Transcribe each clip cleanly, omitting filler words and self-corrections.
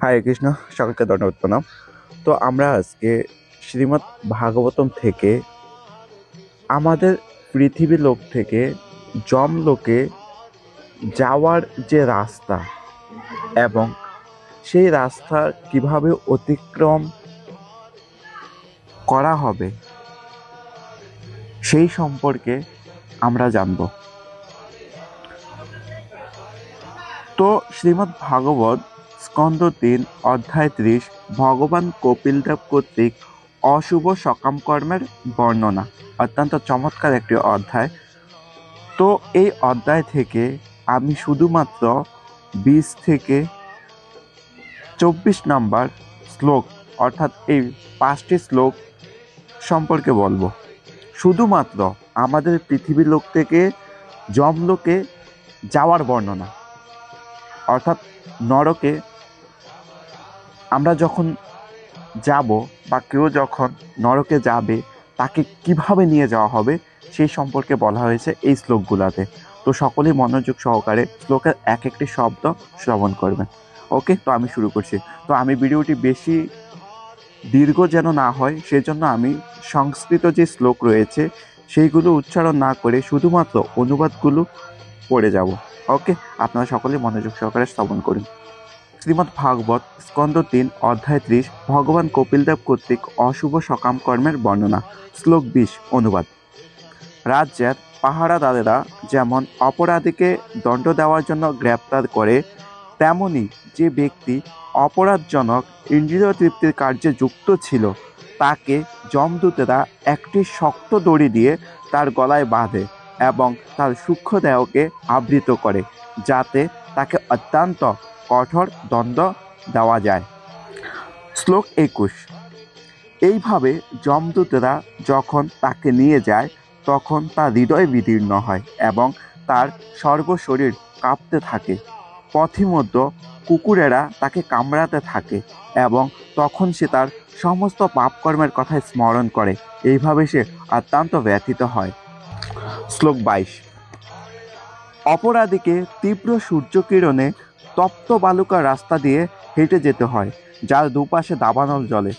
হরে কৃষ্ণ, সকলকে দণ্ডবত প্রণাম। তো আমরা আজকে শ্রীমদ্ ভাগবতম থেকে আমাদের পৃথিবী লোক থেকে যমলোকে যাওয়ার যে রাস্তা এবং সেই রাস্তা কিভাবে অতিক্রম করা হবে সেই সম্পর্কে আমরা জানব। তো শ্রীমদ্ ভাগবত স্কন্দ ৩ অধ্যায় ৩০ ভগবান কপিলদেব কর্তৃক অশুভ সকাম কর্মের বর্ণনা অত্যন্ত চমৎকার একটি অধ্যায়। তো এই অধ্যায় থেকে আমি শুধুমাত্র ২০ থেকে ২৪ নম্বর শ্লোক অর্থাৎ এই ৫টি শ্লোক সম্পর্কে বলবো। শুধুমাত্র আমাদের পৃথিবীর লোক থেকে যমলোকে যাওয়ার বর্ণনা, অর্থাৎ নরকে আমরা যখন যাব বা কেউ যখন নরকে যাবে তাকে কিভাবে নিয়ে যাওয়া হবে সেই সম্পর্কে বলা হয়েছে এই শ্লোকগুলোতে। তো সকলেই মনোযোগ সহকারে শ্লোকের এক একটি শব্দ শ্রবণ করবেন। ওকে, তো আমি শুরু করছি। তো আমি ভিডিওটি বেশি দীর্ঘ যেন না হয় সেজন্য আমি সংস্কৃত যে শ্লোক রয়েছে সেইগুলো উচ্চারণ না করে শুধুমাত্র অনুবাদগুলো পড়ে যাব। ওকে, আপনারা সকলেই মনোযোগ সহকারে শ্রবণ করুন। শ্রীমদ্ ভাগবত স্কন্দ ৩ অধ্যায় ৩০ ভগবান কপিলদেব কর্তৃক অশুভ সকাম কর্মের বর্ণনা। শ্লোক ২০ অনুবাদ। রাজ্যের পাহারাদারেরা যেমন অপরাধীকে দণ্ড দেওয়ার জন্য গ্রেপ্তার করে, তেমনি যে ব্যক্তি অপরাধজনক ইন্দ্রিয় তৃপ্তির কার্যে যুক্ত ছিল তাকে যমদূতেরা একটি শক্ত দড়ি দিয়ে তার গলায় বাঁধে এবং তার সূক্ষ্ম দেহকে আবৃত করে, যাতে তাকে অত্যন্ত কঠোর দণ্ড দেওয়া যায়। শ্লোক ২১। এইভাবে যমদূতেরা যখন তাকে নিয়ে যায় তখন তার হৃদয় বিদীর্ণ হয় এবং তার সর্বশরীর কাঁপতে থাকে। পথিমধ্যে কুকুরেরা তাকে কামড়াতে থাকে এবং তখন সে তার সমস্ত পাপকর্মের কথা স্মরণ করে। এইভাবে সে অত্যন্ত ব্যথিত হয়। শ্লোক ২২। অপরাধীকে তীব্র সূর্যকিরণে তপ্ত বালুকার রাস্তা দিয়ে হেঁটে যেতে হয়, যার দুপাশে দাবানল জ্বলে।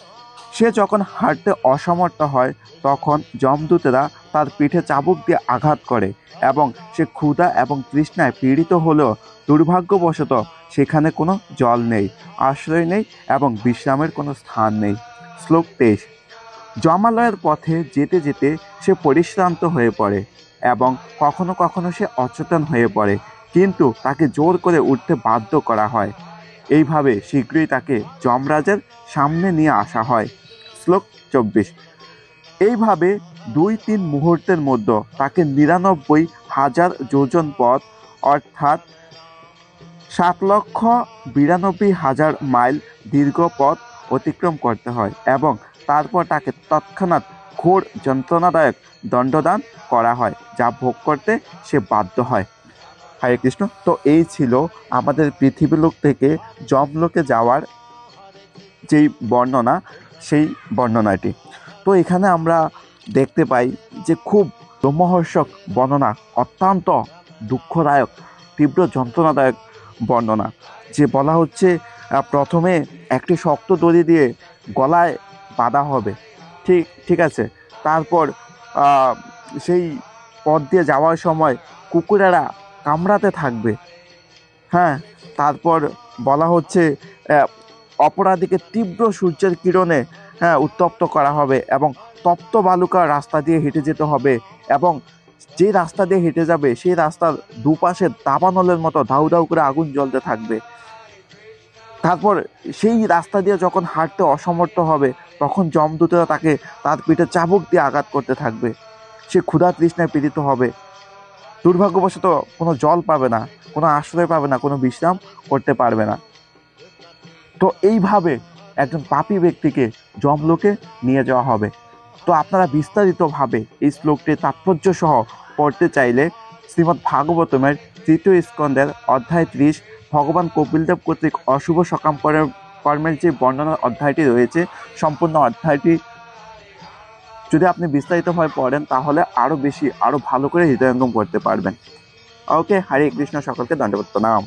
সে যখন হাঁটতে অসমর্থ হয় তখন যমদূতেরা তার পিঠে চাবুক দিয়ে আঘাত করে এবং সে ক্ষুধা এবং তৃষ্ণায় পীড়িত হলেও দুর্ভাগ্যবশত সেখানে কোনো জল নেই, আশ্রয় নেই এবং বিশ্রামের কোনো স্থান নেই। শ্লোক ২৩। যমালয়ের পথে যেতে যেতে সে পরিশ্রান্ত হয়ে পড়ে এবং কখনো কখনো সে অচেতন হয়ে পড়ে, কিন্তু তাকে জোর করে উঠতে বাধ্য করা হয়। এইভাবে শীঘ্রই তাকে যমরাজের সামনে নিয়ে আসা হয়। শ্লোক ২৪। এইভাবে ২-৩ মুহূর্তের মধ্যে তাকে ৯৯,০০০ যোজন পথ অর্থাৎ ৭,৯২,০০০ মাইল দীর্ঘ পথ অতিক্রম করতে হয় এবং তারপর তাকে তৎক্ষণাৎ ঘোর যন্ত্রণাদায়ক দণ্ডদান করা হয়, যা ভোগ করতে সে বাধ্য হয়। হরে কৃষ্ণ। তো এই ছিল আমাদের পৃথিবীলোক থেকে যমলোকে যাওয়ার যেই বর্ণনা, সেই বর্ণনাটি। তো এখানে আমরা দেখতে পাই যে খুব রোমহর্ষক বর্ণনা, অত্যন্ত দুঃখদায়ক, তীব্র যন্ত্রণাদায়ক বর্ণনা। যে বলা হচ্ছে প্রথমে একটি শক্ত দড়ি দিয়ে গলায় বাঁধা হবে, ঠিক আছে। তারপর সেই পথ দিয়ে যাওয়ার সময় কুকুরেরা কামড়াতে থাকবে। হ্যাঁ, তারপর বলা হচ্ছে অপরাধীকে তীব্র সূর্যের কিরণে উত্তপ্ত করা হবে এবং তপ্ত বালুকার রাস্তা দিয়ে হেঁটে যেতে হবে এবং যে রাস্তা দিয়ে হেঁটে যাবে সেই রাস্তার দুপাশে দাবানলের মতো ধাউ ধাউ করে আগুন জ্বলতে থাকবে। তারপর সেই রাস্তা দিয়ে যখন হাঁটতে অসমর্থ হবে তখন যমদূতেরা তাকে তার পিঠে চাবুক দিয়ে আঘাত করতে থাকবে। সে ক্ষুধা তৃষ্ণায় পীড়িত হবে, দুর্ভাগ্যবশত কোনো জল পাবে না, কোনো আশ্রয় পাবে না, কোনো বিশ্রাম করতে পারবে না। তো এইভাবে একজন পাপী ব্যক্তিকে যমলোকে নিয়ে যাওয়া হবে। তো আপনারা বিস্তারিতভাবে এই শ্লোকটির তাৎপর্য সহ পড়তে চাইলে শ্রীমদ্ ভাগবতমের ৩য় স্কন্দের অধ্যায় ৩০ ভগবান কপিলদেব কর্তৃক অশুভ সকাম কর্মের যে বর্ণনার অধ্যায়টি রয়েছে, সম্পূর্ণ অধ্যায়টি যদি আপনি বিস্তারিতভাবে পড়েন তাহলে আরও ভালো করে হৃদয়ঙ্গম করতে পারবেন। ওকে, হরে কৃষ্ণ, সকলকে দণ্ডবত প্রণাম।